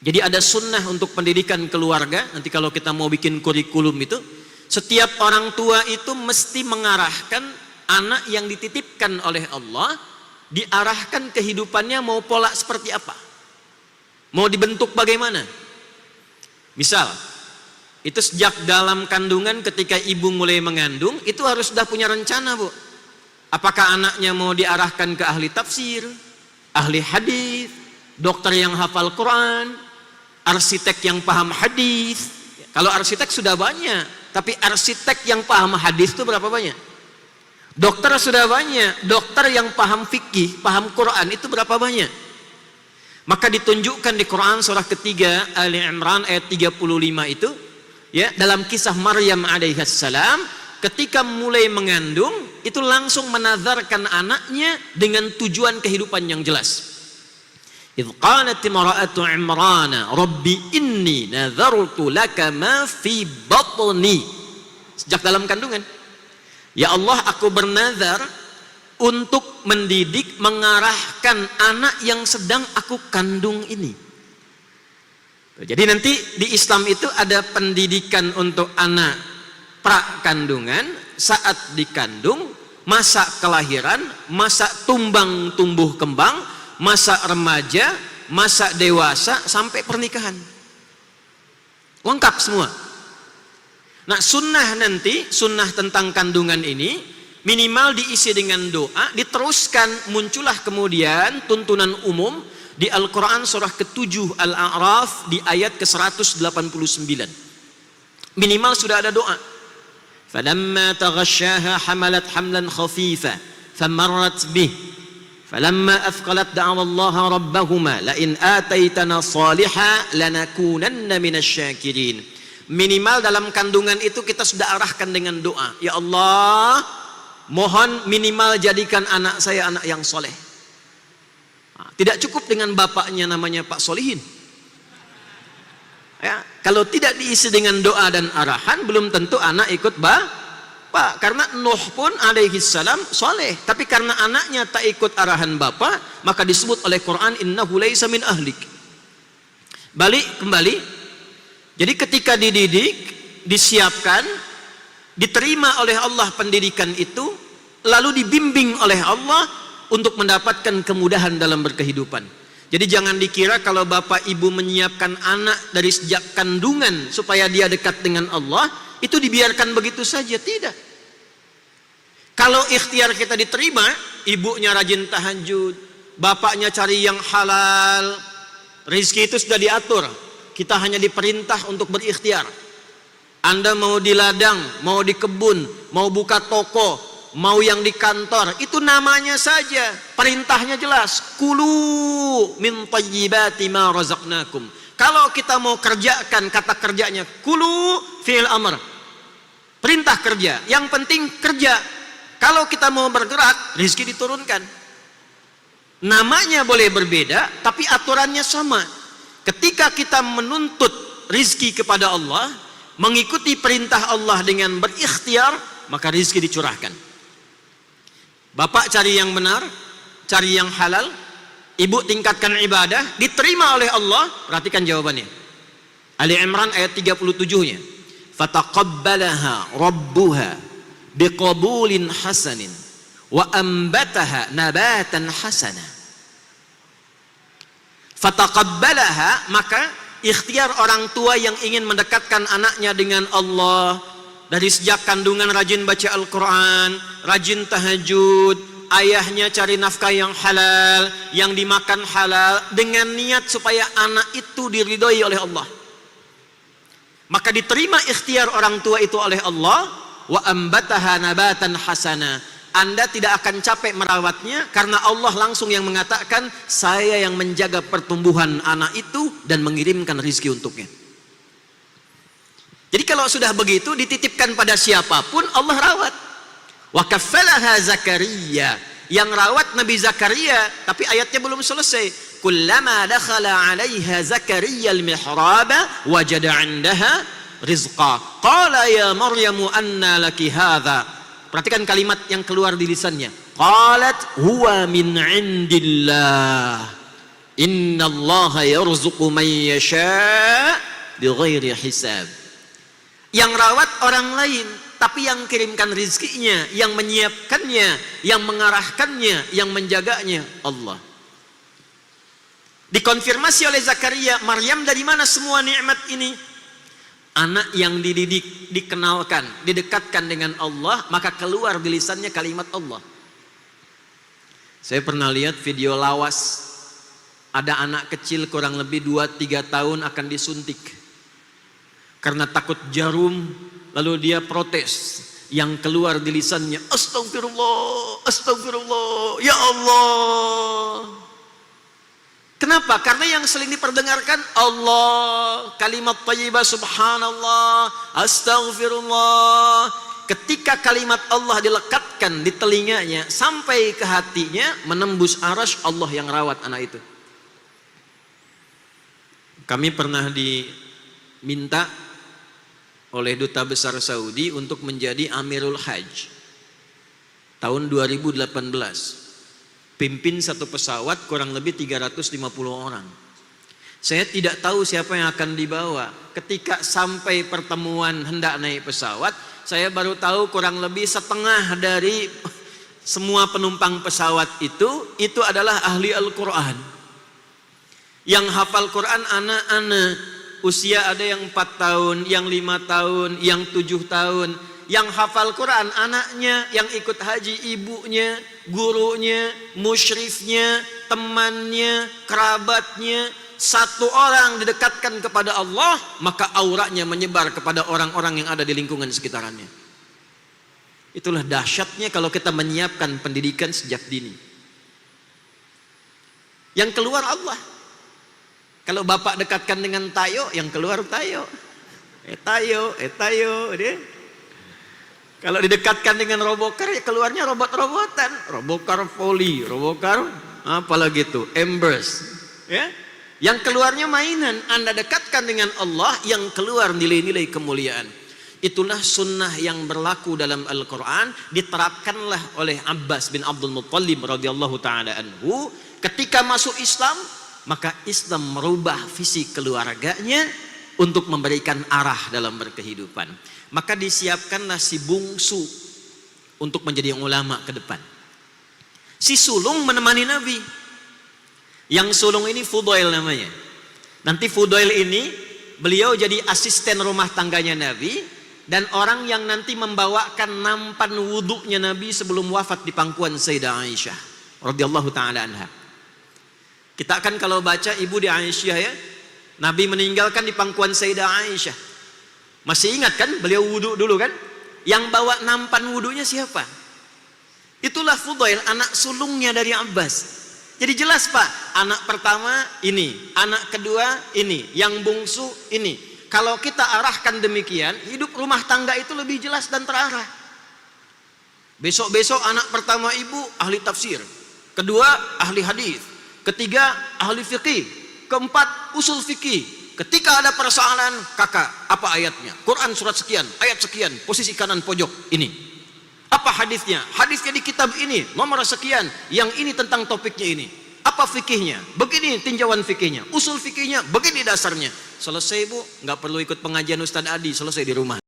Jadi ada sunnah untuk pendidikan keluarga. Nanti kalau kita mau bikin kurikulum itu, setiap orang tua itu mesti mengarahkan anak yang dititipkan oleh Allah, diarahkan kehidupannya mau pola seperti apa, mau dibentuk bagaimana. Misal, itu sejak dalam kandungan ketika ibu mulai mengandung, itu harus sudah punya rencana, Bu. Apakah anaknya mau diarahkan ke ahli tafsir, ahli hadis, dokter yang hafal Quran, arsitek yang paham hadis. Kalau arsitek sudah banyak, tapi arsitek yang paham hadis itu berapa banyak? Dokter sudah banyak, dokter yang paham fikih, paham Quran itu berapa banyak? Maka ditunjukkan di Quran surah ketiga Ali Imran ayat 35 itu, ya, dalam kisah Maryam alaihissalam ketika mulai mengandung itu langsung menazarkan anaknya dengan tujuan kehidupan yang jelas. Idh qalat imra'atu Imran rabbi inni nazartu laka ma fi batni. Sejak dalam kandungan, ya Allah, aku bernazar untuk mendidik, mengarahkan anak yang sedang aku kandung ini. Jadi nanti di Islam itu ada pendidikan untuk anak pra kandungan, saat dikandung, masa kelahiran, masa tumbang tumbuh kembang, masa remaja, masa dewasa, sampai pernikahan. Lengkap semua. Nah, sunnah nanti, sunnah tentang kandungan ini minimal diisi dengan doa, diteruskan muncullah kemudian tuntunan umum di Al-Quran surah ke-7 Al-A'raf di ayat ke-189. Minimal sudah ada doa. فَلَمَّا تَغَشَّاهَا حَمَلَتْ حَمْلًا خَفِيفًا فَمَرَّتْ بِهِ فَلَمَّا أَثْقَلَتْ دَعَوَا اللَّهَ رَبَّهُمَا لَئِنْ آتَيْتَنَا صَالِحًا لَنَكُونَنَّ مِنَ الشَّاكِرِينَ. Minimal dalam kandungan itu kita sudah arahkan dengan doa. Ya Allah, mohon minimal jadikan anak saya anak yang soleh. Tidak cukup dengan bapaknya namanya Pak Solihin. Ya, kalau tidak diisi dengan doa dan arahan, belum tentu anak ikut bapak. Karena Nuh pun alaihi salam soleh, tapi karena anaknya tak ikut arahan bapak, maka disebut oleh Quran innahu laisa min ahlik. Balik kembali. Jadi ketika dididik, disiapkan, diterima oleh Allah pendidikan itu, lalu dibimbing oleh Allah untuk mendapatkan kemudahan dalam berkehidupan. Jadi jangan dikira kalau bapak ibu menyiapkan anak dari sejak kandungan supaya dia dekat dengan Allah, itu dibiarkan begitu saja. Tidak. Kalau ikhtiar kita diterima, ibunya rajin tahajud, bapaknya cari yang halal, rezeki itu sudah diatur. Kita hanya diperintah untuk berikhtiar. Anda mau di ladang, mau di kebun, mau buka toko, mau yang di kantor, itu namanya saja, perintahnya jelas. Kulu min thayyibati ma razaqnakum. Kalau kita mau kerjakan, kata kerjanya kulu fi'il amr, perintah kerja. Yang penting kerja. Kalau kita mau bergerak, rezeki diturunkan. Namanya boleh berbeda, tapi aturannya sama. Ketika kita menuntut rizki kepada Allah, mengikuti perintah Allah dengan berikhtiar, maka rizki dicurahkan. Bapak cari yang benar, cari yang halal, ibu tingkatkan ibadah, diterima oleh Allah. Perhatikan jawabannya. Ali Imran ayat 37-nya. Fataqabbalaha rabbuha biqabulin hasanin wa ambataha nabatan hasana. Fataqabbalaha, maka ikhtiar orang tua yang ingin mendekatkan anaknya dengan Allah, dari sejak kandungan rajin baca Al-Quran, rajin tahajud, ayahnya cari nafkah yang halal, yang dimakan halal, dengan niat supaya anak itu diridhoi oleh Allah. Maka diterima ikhtiar orang tua itu oleh Allah. Wa ambataha nabatan hasana. Anda tidak akan capek merawatnya, karena Allah langsung yang mengatakan, saya yang menjaga pertumbuhan anak itu dan mengirimkan rizki untuknya. Jadi kalau sudah begitu, dititipkan pada siapapun, Allah rawat. Wa kaffalaha Zakaria, yang rawat Nabi Zakaria, tapi ayatnya belum selesai. Kullama dakhala 'alaiha Zakaria al-mihraba wajada 'indaha rizqa. Qala ya Maryamu anna laki hadza. Perhatikan kalimat yang keluar di lisannya. Qalat huwa min indillah. Innallaha yarzuqu man yasha' bighairi hisab. Yang rawat orang lain, tapi yang kirimkan rizkinya, yang menyiapkannya, yang mengarahkannya, yang menjaganya Allah. Dikonfirmasi oleh Zakaria, Maryam dari mana semua nikmat ini? Anak yang dididik, dikenalkan, didekatkan dengan Allah, maka keluar di lisannya kalimat Allah. Saya pernah lihat video lawas, ada anak kecil kurang lebih 2-3 tahun akan disuntik karena takut jarum, lalu dia protes. Yang keluar di lisannya, astagfirullah, astagfirullah, ya Allah. Kenapa? Karena yang sering diperdengarkan Allah, kalimat thayyibah, subhanallah, astaghfirullah. Ketika kalimat Allah dilekatkan di telinganya sampai ke hatinya, menembus arasy, Allah yang rawat anak itu. Kami pernah diminta oleh Duta Besar Saudi untuk menjadi Amirul Hajj tahun 2018. Pimpin satu pesawat kurang lebih 350 orang. Saya tidak tahu siapa yang akan dibawa. Ketika sampai pertemuan hendak naik pesawat, saya baru tahu kurang lebih setengah dari semua penumpang pesawat itu adalah ahli Al-Quran. Yang hafal Quran anak-anak, usia ada yang 4 tahun, yang 5 tahun, yang 7 tahun. Yang hafal Quran anaknya, yang ikut haji ibunya, gurunya, musyrifnya, temannya, kerabatnya. Satu orang didekatkan kepada Allah, maka auranya menyebar kepada orang-orang yang ada di lingkungan sekitarnya. Itulah dahsyatnya kalau kita menyiapkan pendidikan sejak dini. Yang keluar Allah. Kalau bapak dekatkan dengan tayo, yang keluar tayo. Tayo, dia. Kalau didekatkan dengan robokar, ya keluarnya robot-robotan. Robokar volley, robokar apalagi itu, embers. Ya? Yang keluarnya mainan. Anda dekatkan dengan Allah, yang keluar nilai-nilai kemuliaan. Itulah sunnah yang berlaku dalam Al-Quran. Diterapkanlah oleh Abbas bin Abdul Muttalib radhiyallahu ta'ala anhu. Ketika masuk Islam, maka Islam merubah visi keluarganya untuk memberikan arah dalam berkehidupan. Maka disiapkanlah si bungsu untuk menjadi ulama ke depan. Si sulung menemani Nabi. Yang sulung ini Fudail namanya. Nanti Fudail ini beliau jadi asisten rumah tangganya Nabi dan orang yang nanti membawakan nampan wudhunya Nabi sebelum wafat di pangkuan Sayyidah Aisyah radhiyallahu taala anha. Kita akan kalau baca ibu di Aisyah ya, Nabi meninggalkan di pangkuan Sayyidah Aisyah. Masih ingat kan beliau wudhu dulu kan? Yang bawa nampan wudhunya siapa? Itulah Fudail, anak sulungnya dari Abbas. Jadi jelas Pak, anak pertama ini, anak kedua ini, yang bungsu ini. Kalau kita arahkan demikian, hidup rumah tangga itu lebih jelas dan terarah. Besok-besok anak pertama ibu ahli tafsir, kedua ahli hadis, ketiga ahli fikih, keempat usul fikih. Ketika ada persoalan, kakak, apa ayatnya? Quran surat sekian, ayat sekian, posisi kanan pojok ini. Apa hadisnya? Hadisnya di kitab ini, nomor sekian, yang ini tentang topiknya ini. Apa fikihnya? Begini tinjauan fikihnya. Usul fikihnya, begini dasarnya. Selesai Bu, nggak perlu ikut pengajian Ustadz Adi, selesai di rumah.